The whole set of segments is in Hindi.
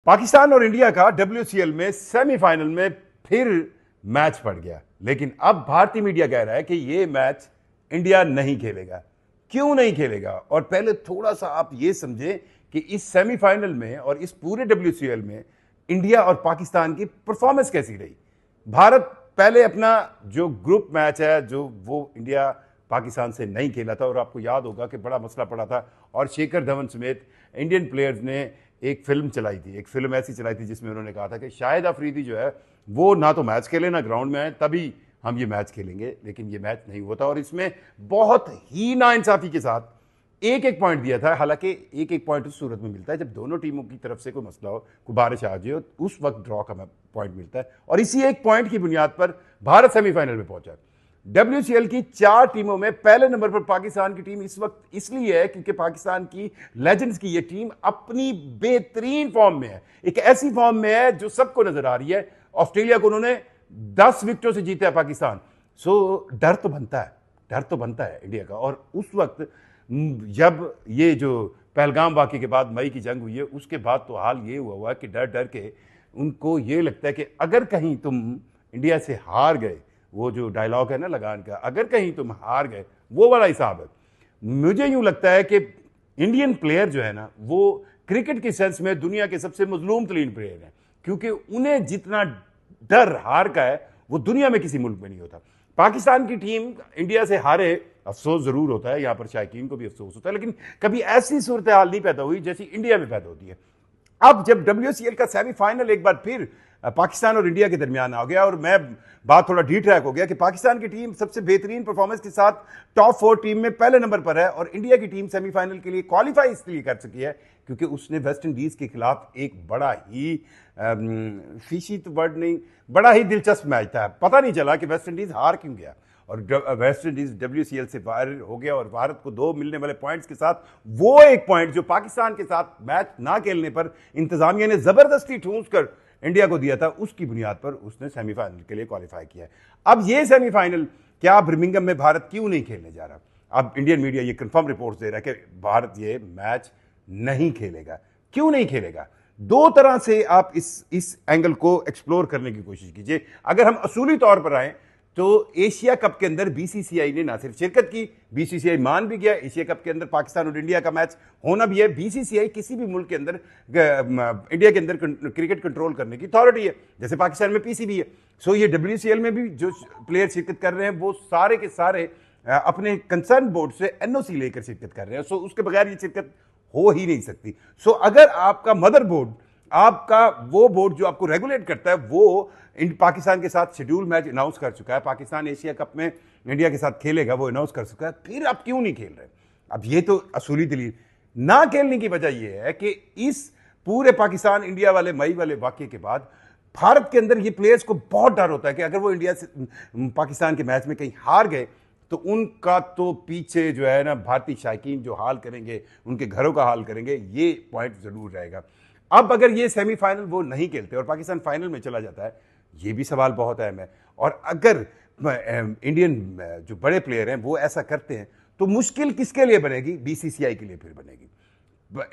पाकिस्तान और इंडिया का डब्ल्यूसीएल में सेमीफाइनल में फिर मैच पड़ गया, लेकिन अब भारतीय मीडिया कह रहा है कि यह मैच इंडिया नहीं खेलेगा। क्यों नहीं खेलेगा? और पहले थोड़ा सा आप यह समझें कि इस सेमीफाइनल में और इस पूरे डब्ल्यूसीएल में इंडिया और पाकिस्तान की परफॉर्मेंस कैसी रही। भारत पहले अपना जो ग्रुप मैच है जो वो इंडिया पाकिस्तान से नहीं खेला था, और आपको याद होगा कि बड़ा मसला पड़ा था और शिखर धवन समेत इंडियन प्लेयर्स ने एक फिल्म चलाई थी, एक फिल्म ऐसी चलाई थी जिसमें उन्होंने कहा था कि शाहिद अफरीदी जो है वो ना तो मैच खेले ना ग्राउंड में आए, तभी हम ये मैच खेलेंगे। लेकिन ये मैच नहीं हुआ था और इसमें बहुत ही नाइंसाफी के साथ एक एक पॉइंट दिया था। हालांकि एक एक पॉइंट उस सूरत में मिलता है जब दोनों टीमों की तरफ से कोई मसला हो, कोई बारिश आ जाए, उस वक्त ड्रॉ का पॉइंट मिलता है और इसी एक पॉइंट की बुनियाद पर भारत सेमीफाइनल में पहुंचा। डब्ल्यूसीएल की 4 टीमों में पहले नंबर पर पाकिस्तान की टीम इस वक्त इसलिए है क्योंकि पाकिस्तान की लेजेंड्स की यह टीम अपनी बेहतरीन फॉर्म में है, एक ऐसी फॉर्म में है जो सबको नजर आ रही है। ऑस्ट्रेलिया को उन्होंने 10 विकेटों से जीता है पाकिस्तान। सो डर तो बनता है इंडिया का। और उस वक्त जब ये जो पहलगाम वाक़े के बाद मई की जंग हुई है, उसके बाद तो हाल ये हुआ कि डर डर के उनको ये लगता है कि अगर कहीं तुम इंडिया से हार गए, वो जो डायलॉग है ना लगान का, अगर कहीं तुम हार गए, वो वाला हिसाब है। मुझे यूं लगता है कि इंडियन प्लेयर जो है ना वो क्रिकेट के सेंस में दुनिया के सबसे मजलूम तरीन प्लेयर हैं, क्योंकि उन्हें जितना डर हार का है वो दुनिया में किसी मुल्क में नहीं होता। पाकिस्तान की टीम इंडिया से हारे, अफसोस जरूर होता है, यहां पर शायकीन को भी अफसोस होता है, लेकिन कभी ऐसी सूरत हाल नहीं पैदा हुई जैसी इंडिया में पैदा होती है। अब जब डब्ल्यूसीएल का सेमीफाइनल एक बार फिर पाकिस्तान और इंडिया के दरमियान आ गया और मैं बात थोड़ा डी ट्रैक हो गया कि पाकिस्तान की टीम सबसे बेहतरीन परफॉर्मेंस के साथ टॉप 4 टीम में पहले नंबर पर है और इंडिया की टीम सेमीफाइनल के लिए क्वालिफाई इसलिए कर सकी है क्योंकि उसने वेस्ट इंडीज के खिलाफ एक बड़ा ही फिशी तो वर्ड नहीं, बड़ा ही दिलचस्प मैच था। पता नहीं चला कि वेस्ट इंडीज हार क्यों गया और वेस्ट इंडीज डब्ल्यूसीएल से बाहर हो गया और भारत को 2 मिलने वाले पॉइंट्स के साथ वो एक पॉइंट जो पाकिस्तान के साथ मैच ना खेलने पर इंतजामिया ने जबरदस्ती ठूंस कर इंडिया को दिया था, उसकी बुनियाद पर उसने सेमीफाइनल के लिए क्वालिफाई किया है। अब ये सेमीफाइनल क्या बर्मिंघम में भारत क्यों नहीं खेलने जा रहा? अब इंडियन मीडिया ये कंफर्म रिपोर्ट्स दे रहा है कि भारत ये मैच नहीं खेलेगा। क्यों नहीं खेलेगा? 2 तरह से आप इस एंगल को एक्सप्लोर करने की कोशिश कीजिए। अगर हम असूली तौर पर आए तो एशिया कप के अंदर बीसीसीआई ने ना सिर्फ शिरकत की, बीसीसीआई मान भी गया, एशिया कप के अंदर पाकिस्तान और इंडिया का मैच होना भी है। बीसीसीआई किसी भी मुल्क के अंदर इंडिया के अंदर क्रिकेट कंट्रोल करने की अथॉरिटी है, जैसे पाकिस्तान में पीसीबी है। सो ये डब्ल्यूसीएल में भी जो प्लेयर शिरकत कर रहे हैं वो सारे के सारे अपने कंसर्न बोर्ड से एनओसी लेकर शिरकत कर रहे हैं। सो उसके बगैर ये शिरकत हो ही नहीं सकती। सो अगर आपका मदर बोर्ड, आपका वो बोर्ड जो आपको रेगुलेट करता है, वो पाकिस्तान के साथ शेड्यूल मैच अनाउंस कर चुका है, पाकिस्तान एशिया कप में इंडिया के साथ खेलेगा, वो अनाउंस कर चुका है, फिर आप क्यों नहीं खेल रहे? अब ये तो असूली दलील ना खेलने की वजह यह है कि इस पूरे पाकिस्तान इंडिया वाले मई वाले वाकये के बाद भारत के अंदर ये प्लेयर्स को बहुत डर होता है कि अगर वो इंडिया से पाकिस्तान के मैच में कहीं हार गए तो उनका तो पीछे जो है ना भारतीय शायकीन जो हाल करेंगे, उनके घरों का हाल करेंगे, ये पॉइंट जरूर रहेगा। अब अगर ये सेमीफाइनल वो नहीं खेलते और पाकिस्तान फाइनल में चला जाता है, ये भी सवाल बहुत अहम है। और अगर इंडियन जो बड़े प्लेयर हैं वो ऐसा करते हैं तो मुश्किल किसके लिए बनेगी? बीसीसीआई के लिए फिर बनेगी।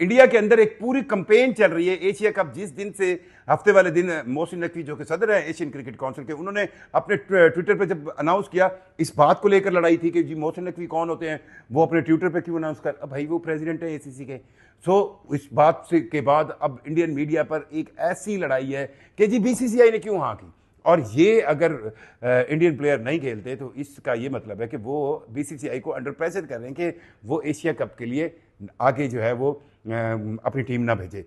इंडिया के अंदर एक पूरी कंपेन चल रही है। एशिया कप जिस दिन से हफ्ते वाले दिन मोहसिन नकवी जो कि सदर है एशियन क्रिकेट काउंसिल के, उन्होंने अपने ट्विटर पे जब अनाउंस किया, इस बात को लेकर लड़ाई थी कि जी मोहसिन नकवी कौन होते हैं, वो अपने ट्विटर पे क्यों अनाउंस कर, अब भाई वो प्रेसिडेंट है एसीसी के। सो इस बात से के बाद अब इंडियन मीडिया पर एक ऐसी लड़ाई है कि जी बीसीसीआई ने क्यों हाँ की। और ये अगर इंडियन प्लेयर नहीं खेलते तो इसका ये मतलब है कि वो बीसीसीआई को अंडर प्रेशर कर रहे हैं कि वो एशिया कप के लिए आगे जो है वो अपनी टीम ना भेजे।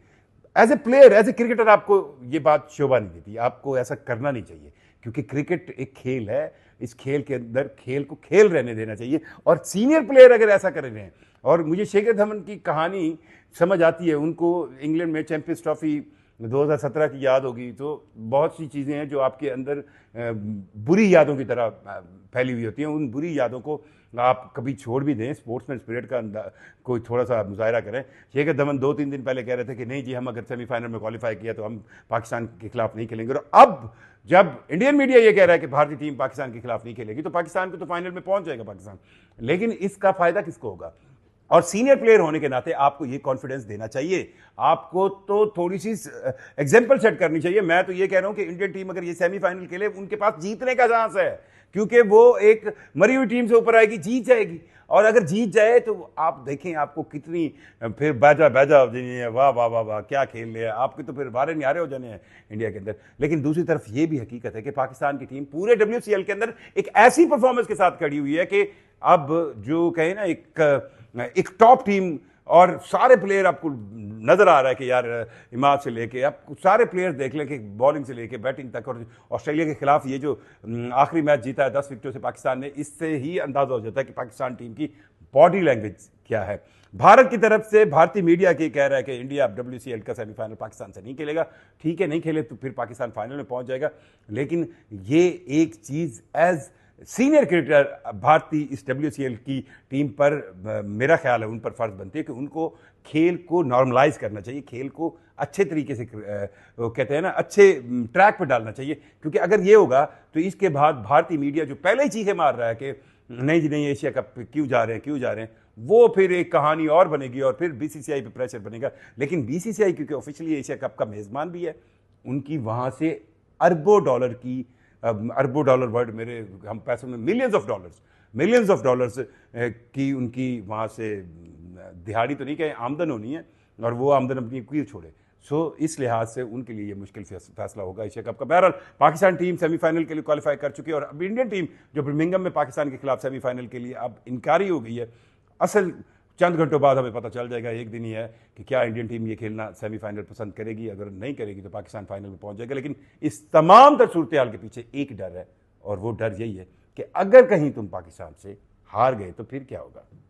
As a player, as a cricketer आपको ये बात शोभा नहीं देती, आपको ऐसा करना नहीं चाहिए, क्योंकि क्रिकेट एक खेल है, इस खेल के अंदर खेल को खेल रहने देना चाहिए। और सीनियर प्लेयर अगर ऐसा कर रहे हैं, और मुझे शिखर धवन की कहानी समझ आती है, उनको इंग्लैंड में चैंपियंस ट्रॉफी 2017 की याद होगी, तो बहुत सी चीज़ें हैं जो आपके अंदर बुरी यादों की तरह फैली हुई होती हैं। उन बुरी यादों को आप कभी छोड़ भी दें, स्पोर्ट्समैन स्पिरिट का कोई थोड़ा सा मुजाहरा करें। शिखर धवन 2-3 दिन पहले कह रहे थे कि नहीं जी, हम अगर सेमीफाइनल में क्वालिफाई किया तो हम पाकिस्तान के खिलाफ नहीं खेलेंगे। और अब जब इंडियन मीडिया ये कह रहा है कि भारतीय टीम पाकिस्तान के खिलाफ नहीं खेलेगी, तो पाकिस्तान को तो फाइनल में पहुंच जाएगा पाकिस्तान। लेकिन इसका फायदा किसको होगा? और सीनियर प्लेयर होने के नाते आपको ये कॉन्फिडेंस देना चाहिए, आपको तो थोड़ी सी एग्जांपल सेट करनी चाहिए। मैं तो ये कह रहा हूं कि इंडियन टीम अगर ये सेमीफाइनल खेले, उनके पास जीतने का चांस है, क्योंकि वो एक मरी हुई टीम से ऊपर आएगी, जीत जाएगी। और अगर जीत जाए तो आप देखें आपको कितनी फिर बाजा बाजा हो जानी है, वाह वाह वाह वाह क्या खेल लिया, आपके तो फिर वारे न्यारे हो जाने हैं इंडिया के अंदर। लेकिन दूसरी तरफ ये भी हकीकत है कि पाकिस्तान की टीम पूरे WCL के अंदर एक ऐसी परफॉर्मेंस के साथ खड़ी हुई है कि अब जो कहे ना एक टॉप टीम, और सारे प्लेयर आपको नजर आ रहा है कि यार इमाद से लेके आप सारे प्लेयर देख लें कि बॉलिंग से लेके बैटिंग तक। और ऑस्ट्रेलिया के खिलाफ ये जो आखिरी मैच जीता है 10 विकेटों से पाकिस्तान ने, इससे ही अंदाजा हो जाता है कि पाकिस्तान टीम की बॉडी लैंग्वेज क्या है। भारत की तरफ से भारतीय मीडिया की कह रहा है कि इंडिया अब WCL का सेमीफाइनल पाकिस्तान से नहीं खेलेगा। ठीक है, नहीं खेले तो फिर पाकिस्तान फाइनल में पहुंच जाएगा। लेकिन ये एक चीज एज सीनियर क्रिकेटर भारतीय इस WCL की टीम पर मेरा ख्याल है उन पर फर्ज बनती है कि उनको खेल को नॉर्मलाइज करना चाहिए, खेल को अच्छे तरीके से वो कहते हैं ना अच्छे ट्रैक पर डालना चाहिए। क्योंकि अगर ये होगा तो इसके बाद भारतीय मीडिया जो पहले ही चीखें मार रहा है कि नहीं जी नहीं एशिया कप क्यों जा रहे हैं, वो फिर एक कहानी और बनेगी और फिर BCCI पे प्रेशर बनेगा। लेकिन BCCI क्योंकि ऑफिशियली एशिया कप का मेजबान भी है, उनकी वहां से अरबों डॉलर वर्ड मेरे हम पैसों में मिलियंस ऑफ डॉलर्स की उनकी वहां से दिहाड़ी तो नहीं कहें आमदन होनी है, और वो आमदन अपनी क्यों छोड़े। सो इस लिहाज से उनके लिए ये मुश्किल फैसला होगा एशिया कप का। बहरहाल पाकिस्तान टीम सेमीफाइनल के लिए क्वालिफाई कर चुकी है, और अब इंडियन टीम जो बर्मिंघम में पाकिस्तान के खिलाफ सेमीफाइनल के लिए अब इनकारी हो गई है। असल चंद घंटों बाद हमें पता चल जाएगा, एक दिन ही है, कि क्या इंडियन टीम ये खेलना सेमीफाइनल पसंद करेगी। अगर नहीं करेगी तो पाकिस्तान फाइनल में पहुंच जाएगा। लेकिन इस तमाम तर सूरत हाल के पीछे एक डर है, और वो डर यही है कि अगर कहीं तुम पाकिस्तान से हार गए तो फिर क्या होगा।